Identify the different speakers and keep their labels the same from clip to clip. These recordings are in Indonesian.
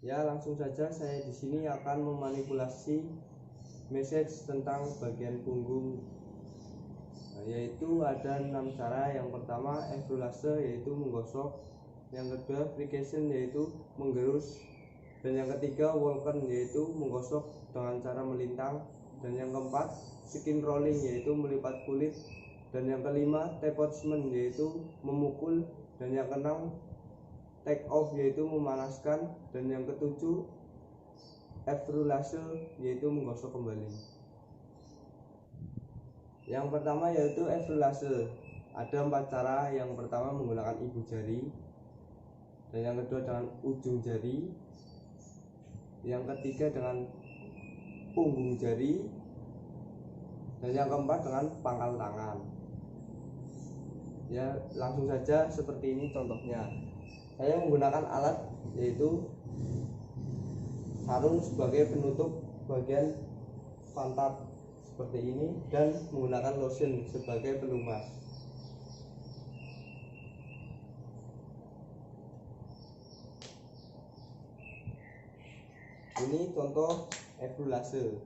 Speaker 1: Ya, langsung saja saya di sini akan memanipulasi message tentang bagian punggung. Yaitu ada 6 cara. Yang pertama efrulase, yaitu menggosok. Yang kedua frication, yaitu menggerus. Dan yang ketiga walken, yaitu menggosok dengan cara melintang. Dan yang keempat skin rolling, yaitu melipat kulit. Dan yang kelima tappement, yaitu memukul. Dan yang keenam take off, yaitu memanaskan. Dan yang ketujuh efrulase, yaitu menggosok kembali. Yang pertama yaitu efrulase. Ada 4 cara. Yang pertama menggunakan ibu jari, dan yang kedua dengan ujung jari, yang ketiga dengan punggung jari, dan yang keempat dengan pangkal tangan. Ya, langsung saja seperti ini contohnya. Saya menggunakan alat yaitu sarung sebagai penutup bagian pantat seperti ini, dan menggunakan lotion sebagai pelumas. Ini contoh efrulase.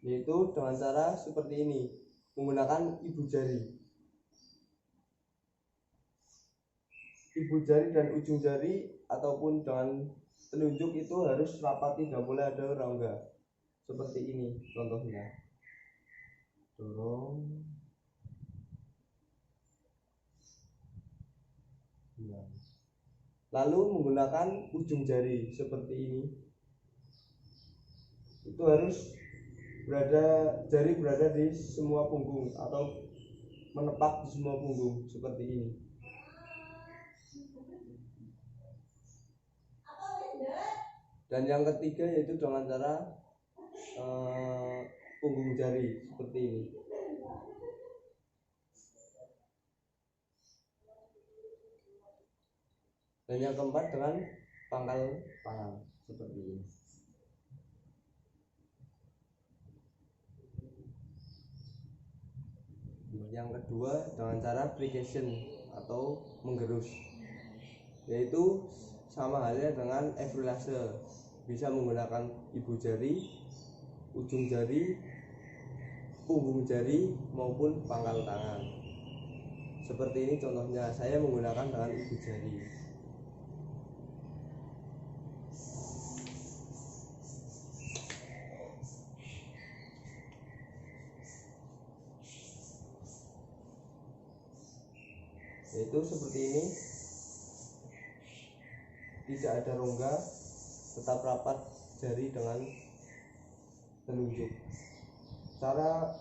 Speaker 1: Yaitu dengan cara seperti ini, menggunakan ibu jari. Ibu jari dan ujung jari ataupun dengan telunjuk itu harus rapat, tidak boleh ada rongga. Seperti ini contohnya. Dorong. Lalu menggunakan ujung jari seperti ini. Itu harus jari berada di semua punggung atau menepak di semua punggung seperti ini. Dan yang ketiga yaitu dengan cara punggung jari seperti ini. Dan yang keempat dengan pangkal tangan seperti ini. Yang kedua dengan cara frication atau menggerus, yaitu sama halnya dengan efrulase. Bisa menggunakan ibu jari, ujung jari, punggung jari maupun pangkal tangan. Seperti ini contohnya. Saya menggunakan dengan ibu jari. Yaitu seperti ini, tidak ada rongga, tetap rapat jari dengan telunjuk. Cara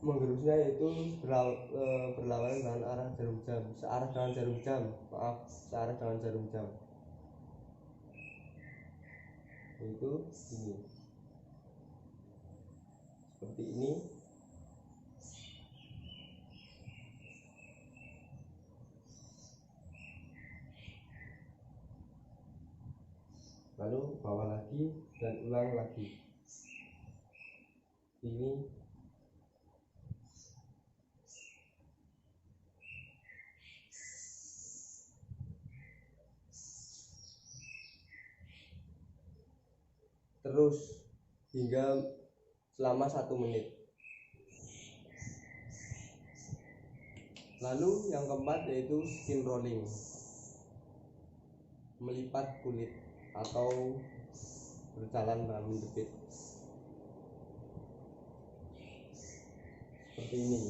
Speaker 1: menggerusnya yaitu berlawanan dengan arah jarum jam, searah dengan jarum jam, searah dengan jarum jam. Yaitu ini, seperti ini. Lalu bawah lagi dan ulang lagi. Ini terus hingga selama 1 menit. Lalu yang keempat yaitu skin rolling, melipat kulit atau berjalan dengan menjepit seperti ini.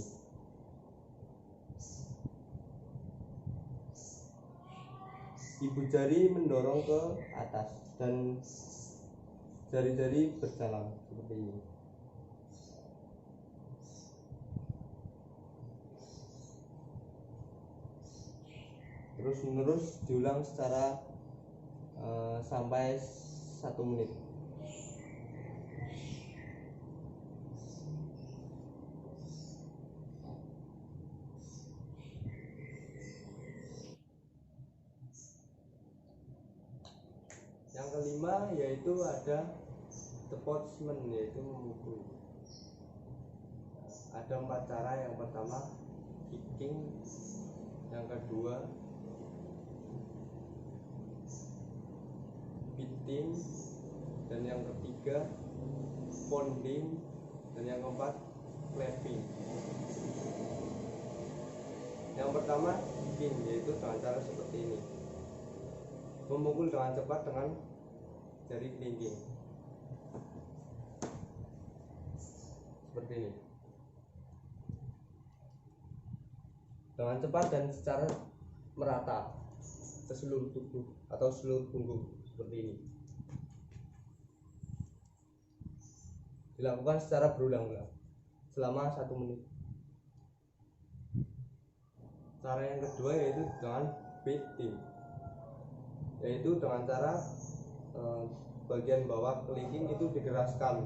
Speaker 1: Ibu jari mendorong ke atas dan jari-jari berjalan seperti ini. Terus menerus diulang secara sampai 1 menit. Yang kelima yaitu ada tappement, yaitu memukul. ada 4 cara. Yang pertama kicking, yang kedua beating, dan yang ketiga pounding, dan yang keempat clapping. Yang pertama kicking, yaitu dengan cara seperti ini, memukul dengan cepat dengan jari kelingking seperti ini, dengan cepat dan secara merata ke seluruh tubuh atau seluruh punggung seperti ini. Dilakukan secara berulang-ulang selama 1 menit. Cara yang kedua yaitu dengan beating, yaitu dengan cara bagian bawah kelingking itu dikeraskan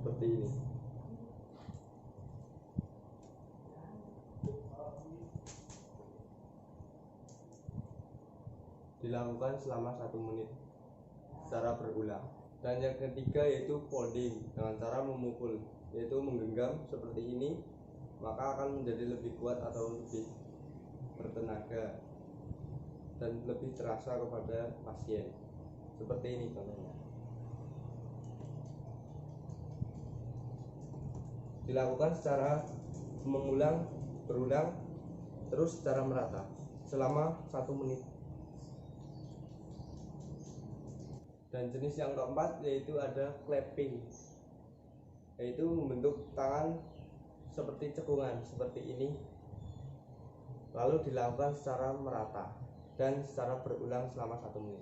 Speaker 1: seperti ini. Dilakukan selama 1 menit secara berulang. Dan yang ketiga yaitu pounding, dengan cara memukul, yaitu menggenggam seperti ini, maka akan menjadi lebih kuat atau lebih bertenaga dan lebih terasa kepada pasien. Seperti ini contohnya. Dilakukan secara berulang terus secara merata selama 1 menit. Dan jenis yang keempat yaitu ada clapping, yaitu membentuk tangan seperti cekungan seperti ini, lalu dilakukan secara merata dan secara berulang selama 1 menit.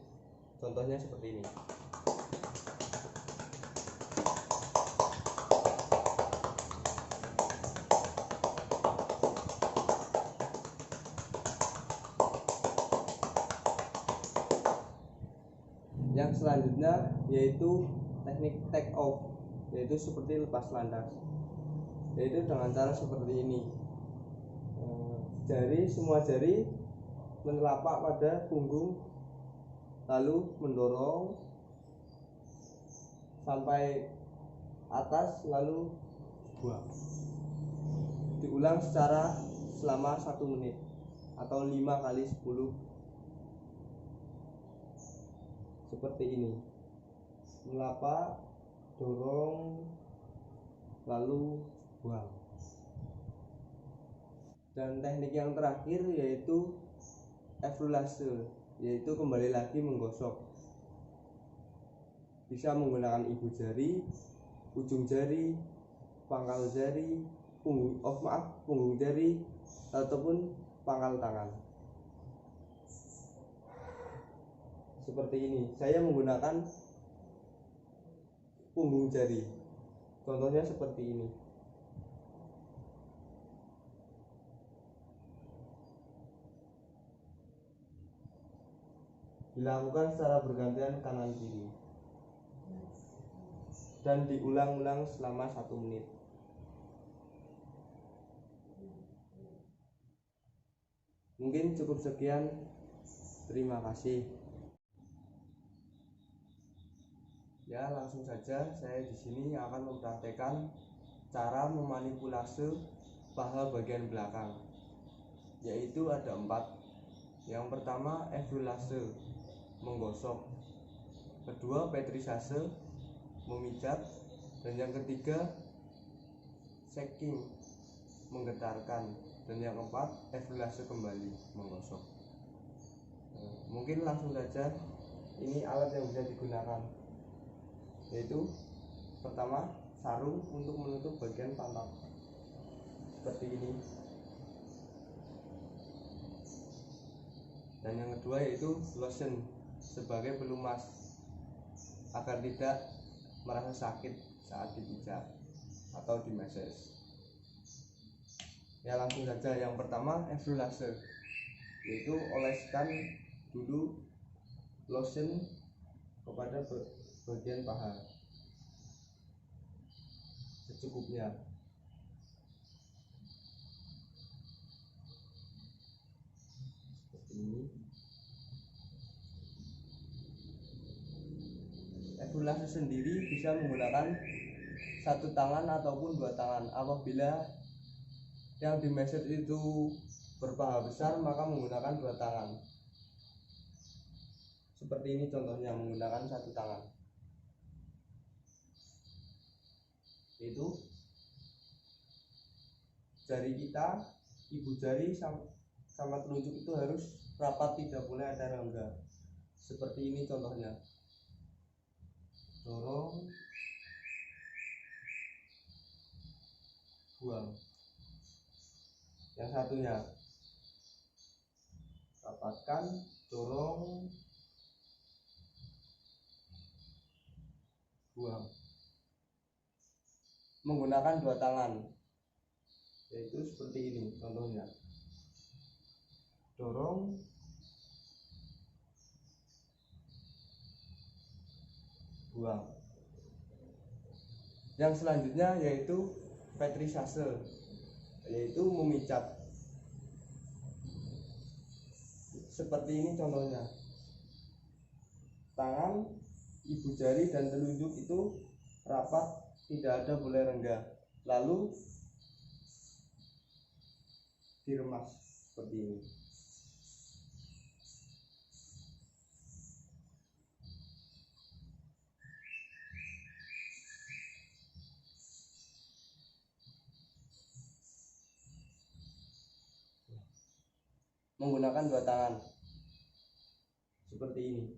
Speaker 1: Contohnya seperti ini. Yang selanjutnya yaitu teknik take off, yaitu seperti lepas landas, yaitu dengan cara seperti ini. Semua jari menelapak pada punggung, lalu mendorong sampai atas, lalu buang. Diulang secara selama 1 menit atau 5 kali 10 seperti ini. Melapak, dorong, lalu buang. Dan teknik yang terakhir yaitu efrulase, yaitu kembali lagi menggosok. Bisa menggunakan ibu jari, ujung jari, pangkal jari, punggung jari, ataupun pangkal tangan. Seperti ini. Saya menggunakan punggung jari. Contohnya seperti ini. Dilakukan secara bergantian kanan kiri dan diulang-ulang selama 1 menit. Mungkin cukup sekian. Terima kasih. Ya, langsung saja saya di sini akan mempraktekkan cara memanipulasi paha bagian belakang, yaitu ada 4. Yang pertama efrulase, menggosok. Kedua petrisase, memijat. Dan yang ketiga shaking, menggetarkan. Dan yang keempat efrulase kembali, menggosok. Mungkin langsung saja. Ini alat yang bisa digunakan, yaitu pertama sarung untuk menutup bagian pantat seperti ini, dan yang kedua yaitu lotion sebagai pelumas agar tidak merasa sakit saat dipijat atau dimassage. Ya, langsung saja. Yang pertama efrulase, yaitu oleskan dulu lotion kepada bagian paha secukupnya. Seperti ini. Efrulase sendiri bisa menggunakan satu tangan ataupun dua tangan. Apabila yang di message itu berpaha besar, maka menggunakan dua tangan. Seperti ini contohnya, menggunakan satu tangan. Itu jari kita, ibu jari sama telunjuk itu harus rapat, tidak boleh ada rongga. Seperti ini contohnya. Dorong, buang. Yang satunya rapatkan, dorong, buang. Menggunakan dua tangan, yaitu seperti ini contohnya. Dorong, buang. Yang selanjutnya yaitu petrisase, yaitu memijat. Seperti ini contohnya. Tangan, ibu jari dan telunjuk itu rapat, tidak ada boleh rengga. Lalu diremas seperti ini. Menggunakan dua tangan seperti ini.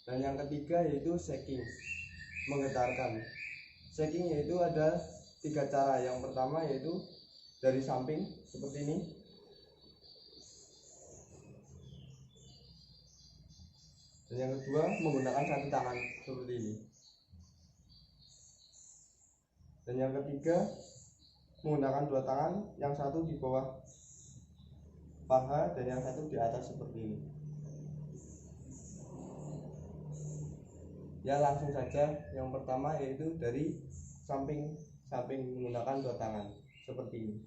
Speaker 1: Dan yang ketiga yaitu shaking, menggetarkan. Shaking yaitu ada tiga cara. Yang pertama yaitu dari samping seperti ini. Dan yang kedua menggunakan satu tangan seperti ini. Dan yang ketiga menggunakan dua tangan, yang satu di bawah paha dan yang satu di atas seperti ini. Ya, langsung saja. Yang pertama yaitu dari samping menggunakan dua tangan seperti ini.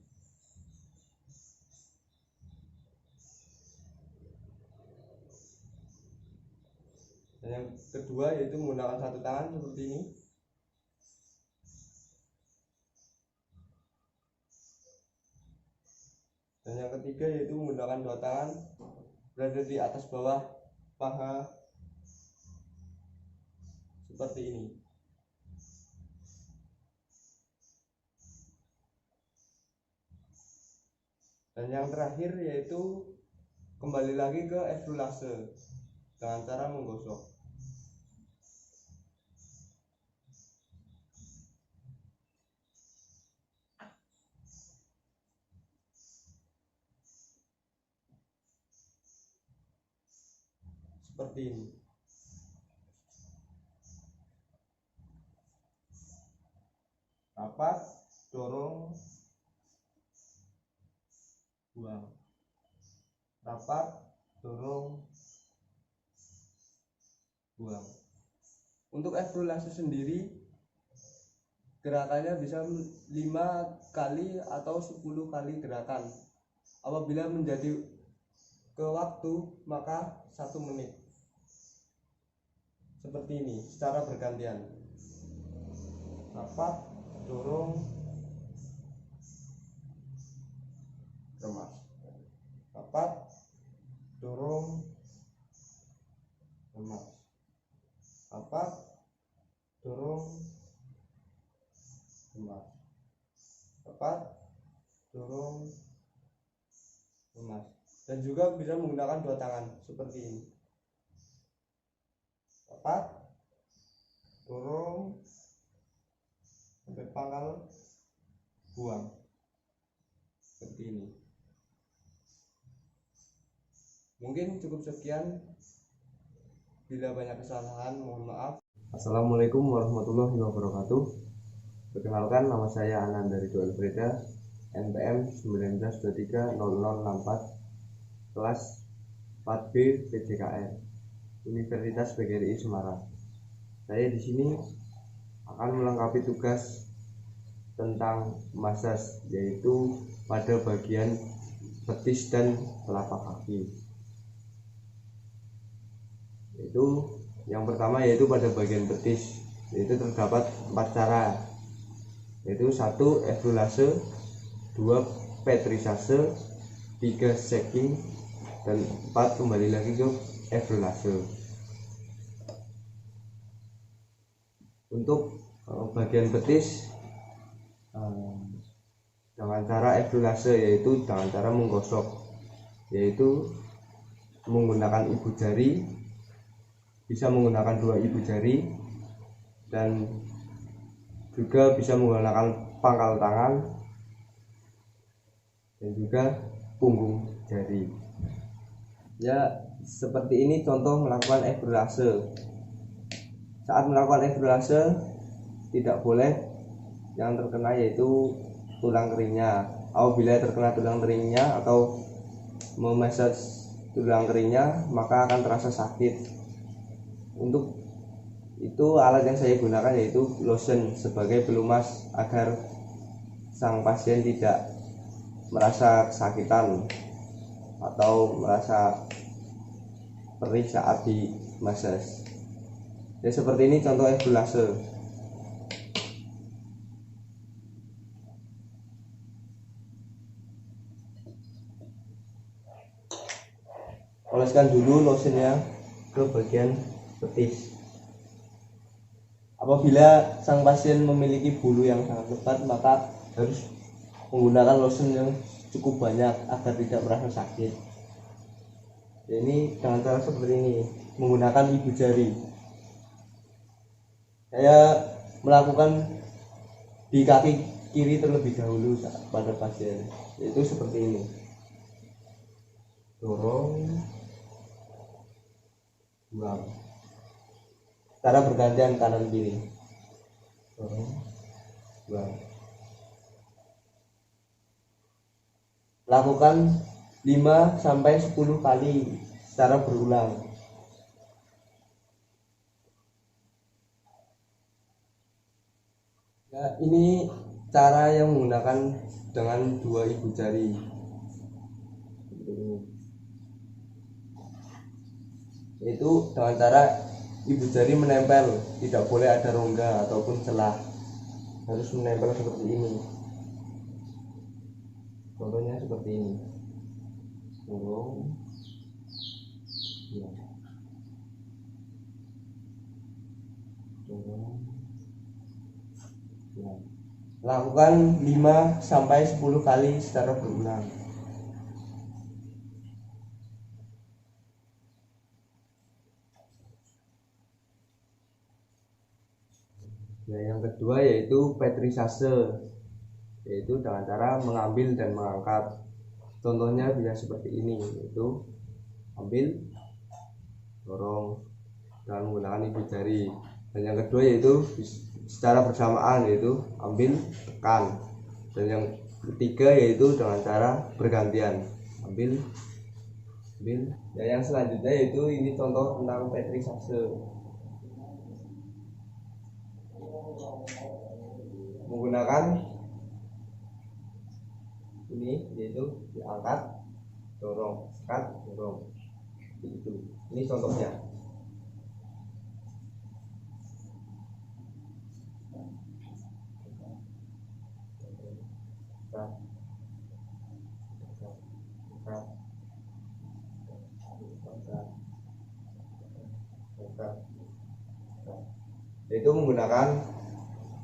Speaker 1: Dan yang kedua yaitu menggunakan satu tangan seperti ini. Dan yang ketiga yaitu menggunakan dua tangan berada di atas bawah paha seperti ini. Dan yang terakhir yaitu kembali lagi ke efrulase dengan cara menggosok. Seperti ini. Rapat, dorong, buang. Rapat, dorong, buang. Untuk efrulase sendiri gerakannya bisa 5 kali atau 10 kali gerakan. Apabila menjadi ke waktu maka 1 menit. Seperti ini secara bergantian. Rapat, dorong, remas. Rapat, dorong, remas. Rapat, dorong, remas. Rapat, dorong, remas. Dan juga bisa menggunakan dua tangan seperti ini. Rapat, dorong sampai pangkal, buang seperti ini. Mungkin cukup sekian. Bila banyak kesalahan mohon maaf. Assalamualaikum warahmatullahi wabarakatuh. Perkenalkan, nama saya Ananda Ridho Elfreda, NPM 19230064, kelas 4B PJKN, Universitas PGRI Semarang. Saya di sini akan melengkapi tugas tentang massage, yaitu pada bagian betis dan telapak kaki. Itu yang pertama yaitu pada bagian betis, yaitu terdapat 4 cara, yaitu 1 efrulase, 2 petrisase, 3 shaking, dan 4 kembali lagi ke efrulase. Untuk bagian betis dengan cara efrulase, yaitu dengan cara menggosok, yaitu menggunakan ibu jari, bisa menggunakan 2 ibu jari, dan juga bisa menggunakan pangkal tangan dan juga punggung jari. Ya, seperti ini contoh melakukan efrulase. Saat melakukan efrulase tidak boleh yang terkena yaitu tulang keringnya. Apabila terkena tulang keringnya atau memeses tulang keringnya, maka akan terasa sakit. Untuk itu alat yang saya gunakan yaitu lotion sebagai pelumas agar sang pasien tidak merasa kesakitan atau merasa perih saat di massage. Ya, seperti ini contoh efrulase. Oleskan dulu lotionnya ke bagian betis. Apabila sang pasien memiliki bulu yang sangat lebat, maka harus menggunakan lotion yang cukup banyak agar tidak merasa sakit. Ya, ini dengan cara seperti ini, menggunakan ibu jari. Saya melakukan di kaki kiri terlebih dahulu pada pasien, yaitu seperti ini. Dorong, buang. Cara bergantian kanan kiri. Dorong, buang. Lakukan 5-10 kali secara berulang. Ya, ini cara yang menggunakan dengan 2 ibu jari. Yaitu dengan cara ibu jari menempel, tidak boleh ada rongga ataupun celah, harus menempel seperti ini. Contohnya seperti ini. Dorong, ya. Dorong, ya. Lakukan 5-10 kali secara berulang. Nah, yang kedua yaitu petrisase, yaitu dengan cara mengambil dan mengangkat. Contohnya bisa seperti ini, yaitu ambil, dorong, dan menggunakan ibu jari. Dan yang kedua yaitu secara bersamaan, yaitu ambil, tekan. Dan yang ketiga yaitu dengan cara bergantian, ambil. Dan yang selanjutnya yaitu ini contoh tentang petrisase, menggunakan ini, yaitu diangkat, dorong, angkat, dorong. Itu. Ini contohnya. Itu menggunakan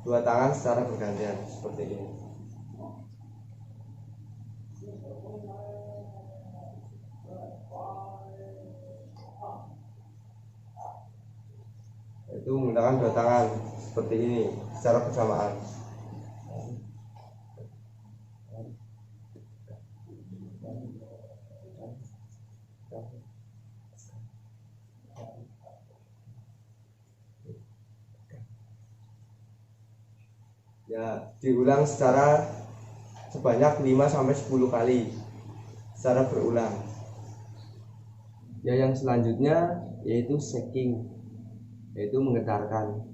Speaker 1: 2 tangan secara bergantian seperti ini. Itu menggunakan 2 tangan seperti ini secara bersamaan. Ya, diulang secara sebanyak 5-10 kali secara berulang. Ya, yang selanjutnya yaitu shaking, yaitu menggetarkan.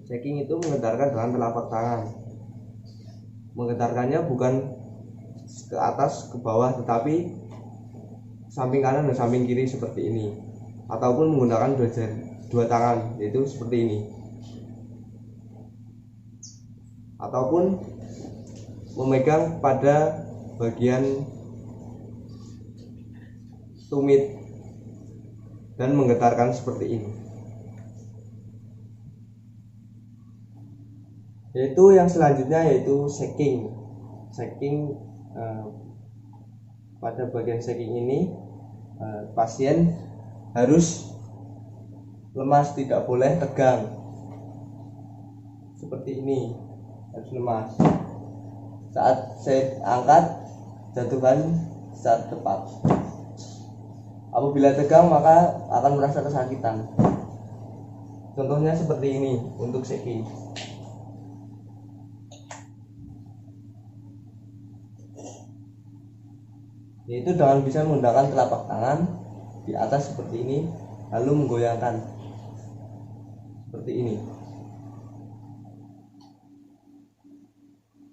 Speaker 1: Shaking itu menggetarkan dengan telapak tangan. Menggetarkannya bukan ke atas ke bawah, tetapi samping kanan dan samping kiri seperti ini, ataupun menggunakan dua tangan, yaitu seperti ini, ataupun memegang pada bagian tumit dan menggetarkan seperti ini. Yaitu yang selanjutnya yaitu shaking. Pada bagian shaking ini pasien harus lemas, tidak boleh tegang. Seperti ini, harus lemas. Saat saya angkat, jatuhkan saat tepat. Apabila tegang maka akan merasa kesakitan. Contohnya seperti ini untuk shaking. Yaitu dengan bisa menggunakan telapak tangan di atas seperti ini, lalu menggoyangkan seperti ini,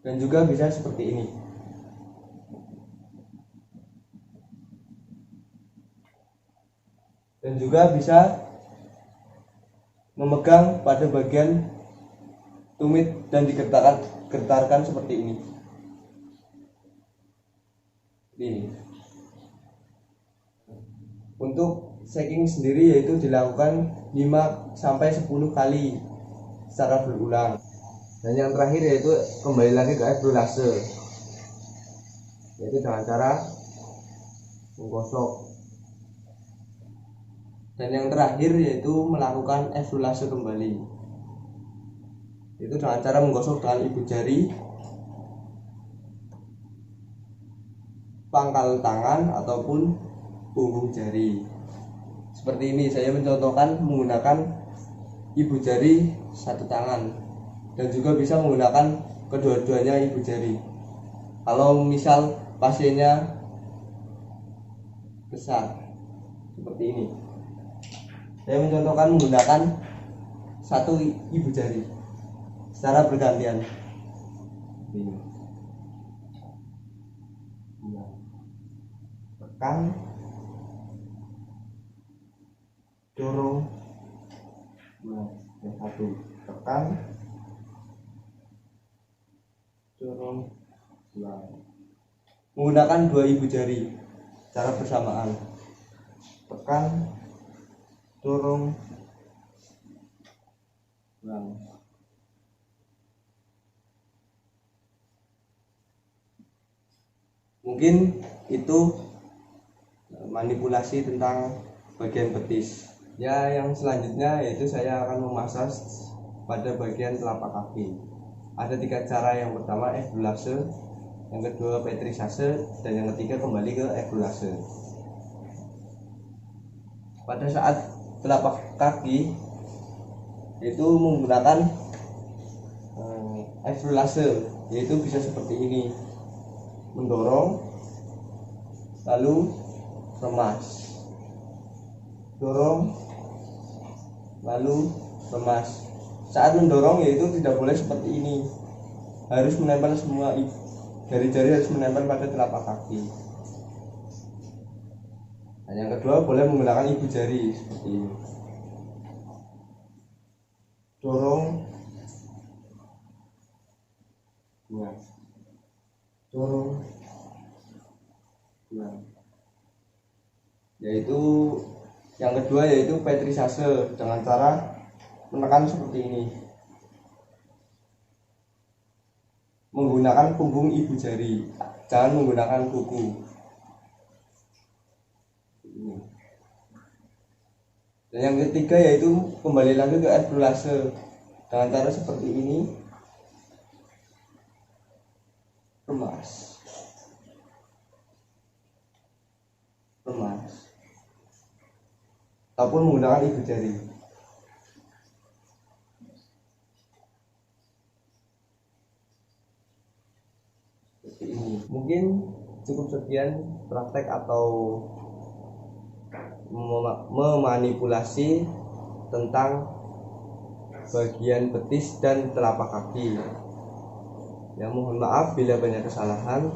Speaker 1: dan juga bisa seperti ini. Dan juga bisa memegang pada bagian tumit dan digetarkan seperti ini. Untuk shaking sendiri yaitu dilakukan 5-10 kali secara berulang. Dan yang terakhir yaitu kembali lagi ke efrulase, yaitu dengan cara menggosok. Dan yang terakhir yaitu melakukan efrulase kembali, yaitu dengan cara menggosok dengan ibu jari, pangkal tangan ataupun punggung jari. Seperti ini saya mencontohkan menggunakan ibu jari satu tangan, dan juga bisa menggunakan kedua-duanya ibu jari. Kalau misal pasiennya besar seperti ini, saya mencontohkan menggunakan satu ibu jari secara bergantian. Ini. Tekan, dorong, yang satu tekan, dorong, menggunakan dua ibu jari secara bersamaan. Tekan, dorong, mungkin itu manipulasi tentang bagian betis. Ya, yang selanjutnya yaitu saya akan memasas pada bagian telapak kaki. Ada 3 cara. Yang pertama efrulase, yang kedua petrisase, dan yang ketiga kembali ke efrulase. Pada saat telapak kaki itu menggunakan efrulase, yaitu bisa seperti ini, mendorong lalu remas, dorong lalu remas. Saat mendorong yaitu tidak boleh seperti ini, harus menempel semua, jari-jari harus menempel pada telapak kaki. Dan yang kedua boleh menggunakan ibu jari seperti ini, dorong, dorong, yaitu yang kedua yaitu petrisase, dengan cara menekan seperti ini menggunakan punggung ibu jari, jangan menggunakan kuku. Dan yang ketiga yaitu kembali lagi ke efrulase, dengan cara seperti ini, remas, ataupun menggunakan ibu jari. Seperti ini. Mungkin cukup sekian praktek atau memanipulasi tentang bagian betis dan telapak kaki. Ya, mohon maaf bila banyak kesalahan.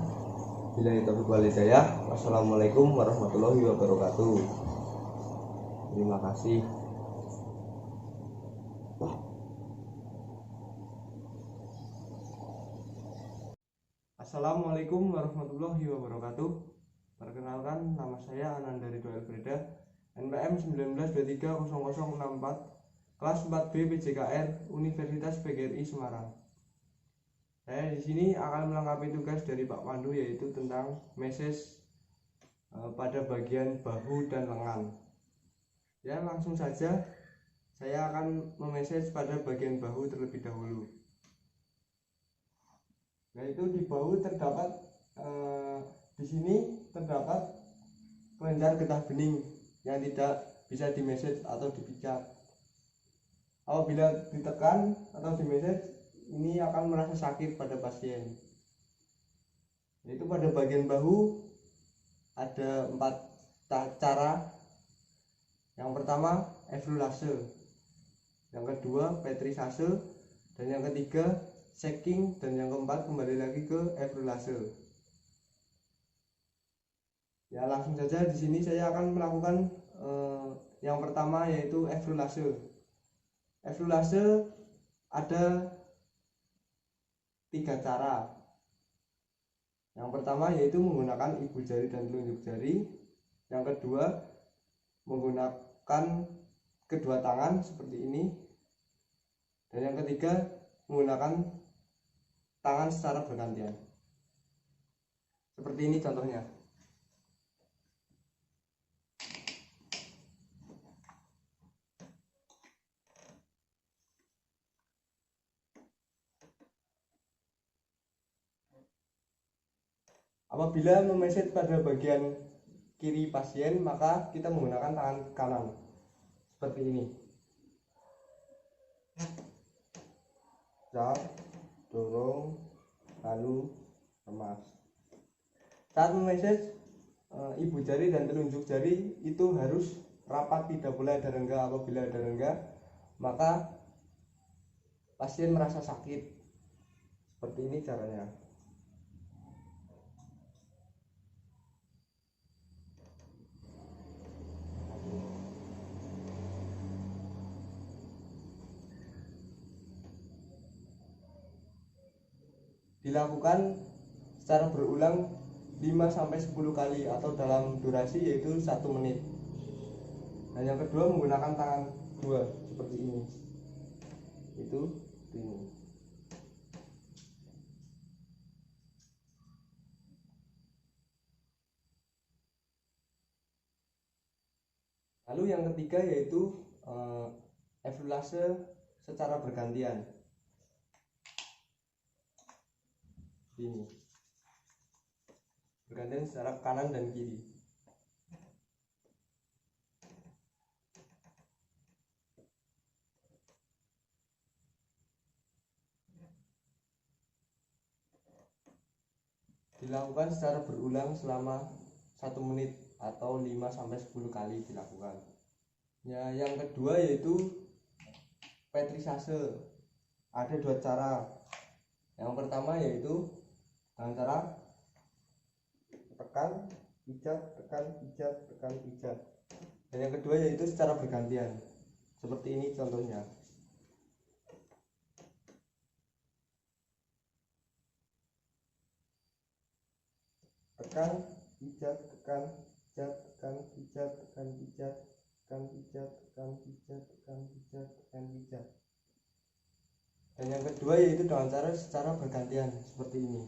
Speaker 1: Billahi taufiq wal hidayah. Wassalamualaikum warahmatullahi wabarakatuh. Terima kasih. Assalamualaikum warahmatullahi wabarakatuh. Perkenalkan, nama saya Ananda Ridho Elfreda, NPM 19230064, kelas 4B PJKR, Universitas PGRI Semarang. Saya di sini akan melengkapi tugas dari Pak Pandu, yaitu tentang message pada bagian bahu dan lengan. Ya, langsung saja saya akan memessage pada bagian bahu terlebih dahulu. Yaitu di bahu terdapat di sini terdapat kelenjar getah bening yang tidak bisa dimessage atau dipijat. Apabila ditekan atau dimessage, ini akan merasa sakit pada pasien. Yaitu pada bagian bahu ada 4 cara. Yang pertama efrulase, yang kedua petrisase, dan yang ketiga shaking, dan yang keempat kembali lagi ke efrulase. Ya, langsung saja di sini saya akan melakukan yang pertama, yaitu efrulase. Efrulase ada 3 cara. Yang pertama yaitu menggunakan ibu jari dan telunjuk jari. Yang kedua menggunakan kedua tangan seperti ini. Dan yang ketiga menggunakan tangan secara bergantian. Seperti ini contohnya. Apabila memessage pada bagian kiri pasien, maka kita menggunakan tangan kanan seperti ini. Cap, dorong, lalu remas. Saat memessage, ibu jari dan telunjuk jari itu harus rapat, tidak boleh ada rengga. Apabila ada rengga, maka pasien merasa sakit. Seperti ini caranya. Dilakukan secara berulang 5-10 kali atau dalam durasi yaitu 1 menit. Dan yang kedua menggunakan tangan 2 seperti ini. Itu ini. Lalu yang ketiga yaitu efrulase secara bergantian. Ini bergantian secara kanan dan kiri. Dilakukan secara berulang selama 1 menit atau 5-10 kali dilakukan. Ya, yang kedua yaitu petrisase. Ada 2 cara. Yang pertama yaitu dengan cara tekan, pijat, tekan, pijat, tekan, pijat. Dan yang kedua yaitu secara bergantian. Seperti ini contohnya. Tekan, pijat, tekan, pijat, tekan, pijat, tekan, pijat, tekan, pijat, tekan, pijat, tekan, pijat, tekan, pijat. Dan yang kedua yaitu dengan cara secara bergantian seperti ini.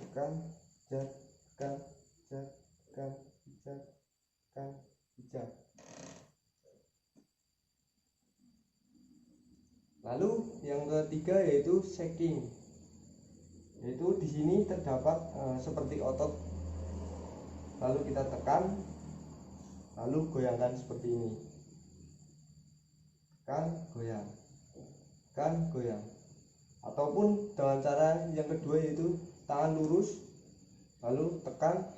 Speaker 1: Tekan, pijat, tekan, pijat, tekan, pijat, tekan, pijat. Lalu yang ketiga yaitu shaking. Yaitu di sini terdapat seperti otot. Lalu kita tekan, lalu goyangkan seperti ini. Tekan, goyang. Tekan, goyang. Ataupun dengan cara yang kedua yaitu tangan lurus, lalu tekan,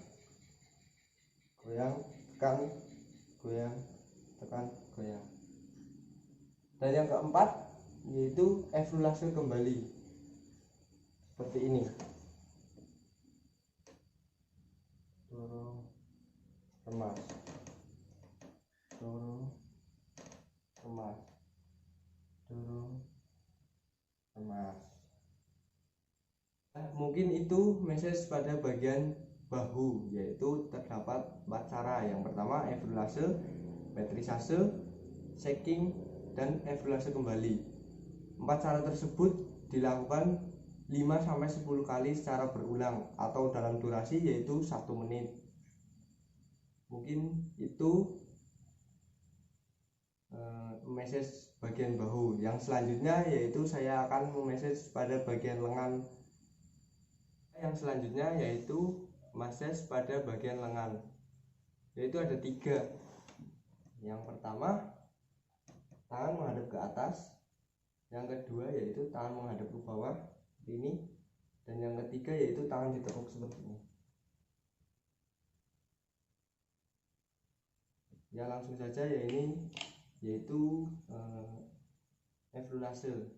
Speaker 1: goyang, tekan, goyang, tekan, goyang. Dan yang keempat yaitu efrulase kembali seperti ini. remas, dorong, remas, dorong, remas. Mungkin itu message pada bagian bahu, yaitu terdapat 4 cara. Yang pertama efrulase, metrisase, shaking, dan efrulase kembali. 4 cara tersebut dilakukan 5-10 kali secara berulang atau dalam durasi yaitu 1 menit. Mungkin itu message bagian bahu. Yang selanjutnya yaitu saya akan message pada bagian lengan. Yang selanjutnya yaitu message pada bagian lengan, yaitu ada 3. Yang pertama tangan menghadap ke atas, yang kedua yaitu tangan menghadap ke bawah ini, dan yang ketiga yaitu tangan ditekuk seperti ini. Ya langsung saja ya, ini yaitu efrulase.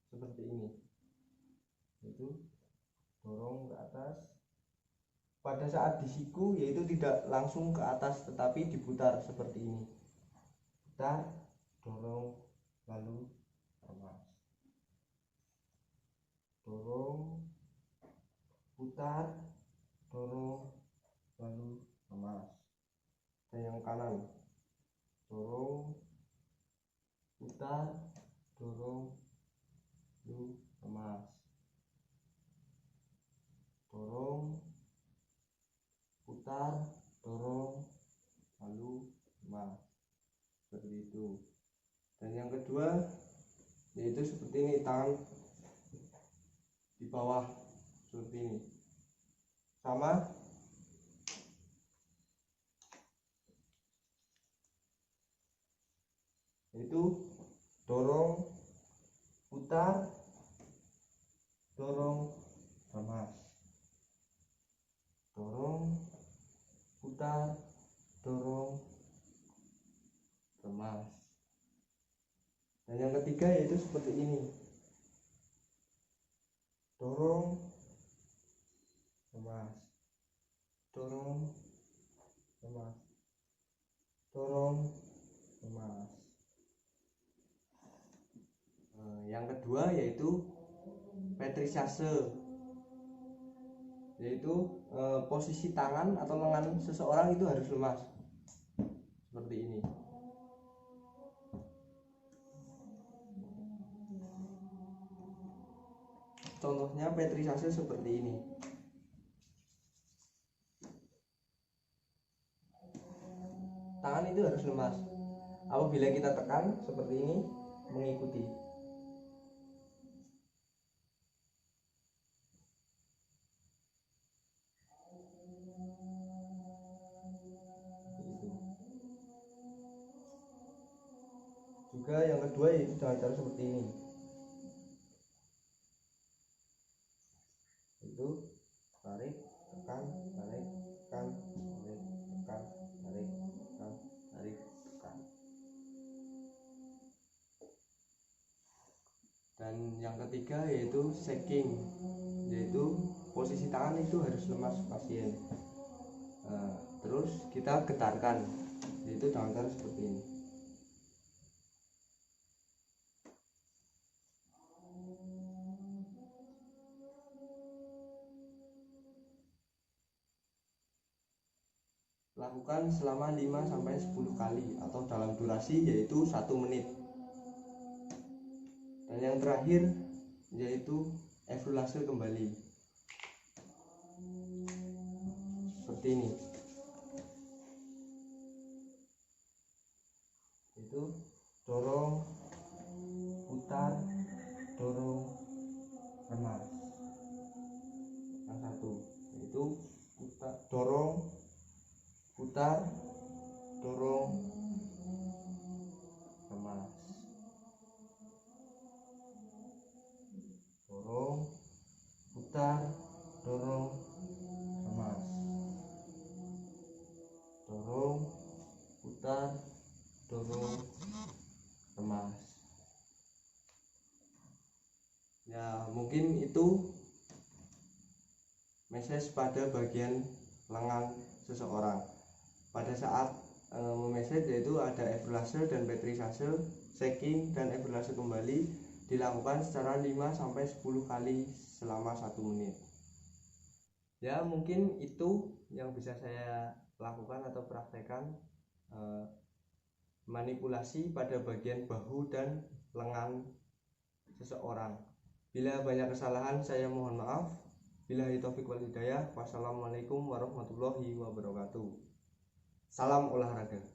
Speaker 1: Seperti ini, yaitu dorong ke atas. Pada saat disiku yaitu tidak langsung ke atas tetapi diputar seperti ini, putar, dorong, lalu remas, dorong, putar, dorong, lalu remas. Dan yang kanan, dorong, putar, dorong, lalu remas, dorong, putar, dorong, lalu remas, seperti itu. Dan yang kedua yaitu seperti ini, tangan di bawah seperti ini, sama, yaitu dorong, putar, dorong, remas, dorong, putar, dorong, remas. Dan yang ketiga yaitu seperti ini, dorong, remas, dorong, remas, dorong, remas. Yang kedua yaitu metrisase, yaitu posisi tangan atau lengan seseorang itu harus lemas seperti ini. Contohnya metrisase seperti ini. Tangan itu harus lemas. Apabila kita tekan seperti ini, mengikuti. Juga yang kedua yaitu cara seperti ini. Itu tarik, tekan, tarik, tekan, tarik, tekan, tarik, tekan, tarik, tekan. Dan yang ketiga yaitu shaking, yaitu posisi tangan itu harus lemas pasien. Terus kita getarkan, yaitu tangan seperti ini. Lakukan selama 5-10 kali atau dalam durasi yaitu 1 menit. Dan yang terakhir yaitu efrulase kembali, seperti ini, itu dorong, putar, dorong, remas. Yang satu yaitu putar, dorong, putar, dorong, remas, dorong, putar, dorong, remas, dorong, putar, dorong, remas. mungkin itu massage pada bagian lengan seseorang. Pada saat memassage yaitu ada efrulase dan petrisase, shaking dan efrulase kembali dilakukan secara 5-10 kali selama 1 menit. Ya, mungkin itu yang bisa saya lakukan atau praktekkan, manipulasi pada bagian bahu dan lengan seseorang. Bila banyak kesalahan saya mohon maaf. Billahi taufik wal hidayah. Wassalamualaikum warahmatullahi wabarakatuh. Salam olahraga.